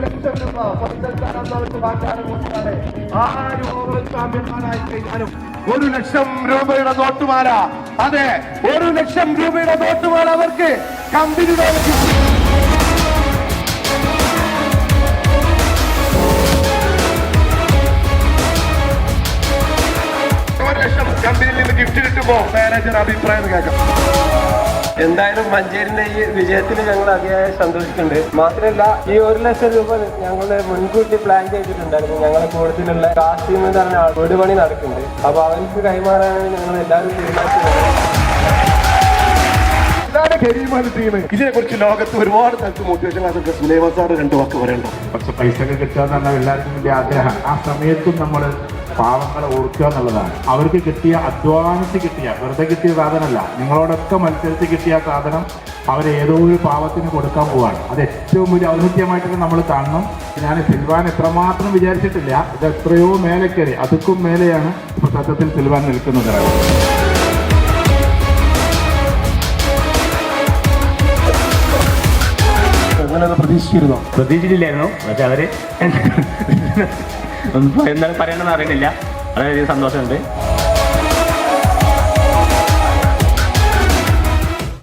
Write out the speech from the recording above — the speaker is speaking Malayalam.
ലക്ഷം രൂപ ഫൈസൽ വാഗ്ദാനം കൊടുത്താണ്. 6 ഓവർ ചാമ്പ്യന്മാരായി കഴിഞ്ഞാലും 1 ലക്ഷം രൂപയുടെ നോട്ടുമാല, അതെ 1 ലക്ഷം രൂപയുടെ നോട്ടുമാല അവർക്ക് കമ്പനിയുടെ കമ്പനിയിൽ നിന്ന് ഗിഫ്റ്റ് കിട്ടുമ്പോ മാനേജർ അഭിപ്രായം കേൾക്കാം. എന്തായാലും മഞ്ചേരിന്റെ ഈ വിജയത്തിൽ ഞങ്ങൾ അതിയായി സന്തോഷിക്കുന്നുണ്ട്. മാത്രമല്ല ഈ 1 ലക്ഷം രൂപ ഞങ്ങൾ മുൻകൂട്ടി പ്ലാൻ ചെയ്തിട്ടുണ്ടായിരുന്നു. ഞങ്ങളെ കൂടുതലുള്ള കാസ്റ്റിംഗ് എന്ന് പറഞ്ഞ വീട് പണി നടക്കുന്നുണ്ട്. അപ്പൊ അവർക്ക് കൈമാറാനാണ് ഞങ്ങൾ എല്ലാവരും തീരുമാനിച്ചത്. ഇതിനെ കുറിച്ച് ലോകത്ത് ഒരുപാട് സ്ഥലത്ത് മോട്ടിവേഷൻ ക്ലാസ്സൊക്കെ സുലൈമാൻ സാർ 2 വാക്ക് പറയണ്ടോ? പക്ഷെ പൈസ ഒക്കെ കിട്ടുക എന്നാണ് എല്ലാവർക്കും വലിയ ആഗ്രഹം. ആ സമയത്തും നമ്മൾ പാവങ്ങളെ ഓർക്കുക എന്നുള്ളതാണ്. അവർക്ക് കിട്ടിയ അധ്വാനിച്ച് കിട്ടിയ വെറുതെ കിട്ടിയ സാധനമല്ല, നിങ്ങളോടൊക്കെ മത്സരിച്ച് കിട്ടിയ സാധനം അവരെ ഏതോ ഒരു പാവത്തിന് കൊടുക്കാൻ പോവാണ്. അത് ഏറ്റവും വലിയ ഔന്നത്യമായിട്ടൊക്കെ നമ്മൾ കാണണം. ഞാൻ സിൽവാൻ എത്രമാത്രം വിചാരിച്ചിട്ടില്ല, ഇത് എത്രയോ മേലെ കയറി, അതുക്കും മേലെയാണ് ഇപ്പോൾ സത്യത്തിൽ സിൽവാൻ നിൽക്കുന്നത്. പ്രതീക്ഷിച്ചില്ലായിരുന്നു. പക്ഷെ അവര് എന്താണ് പറയണമെന്ന് അറിയണില്ല. വളരെയധികം സന്തോഷമുണ്ട്.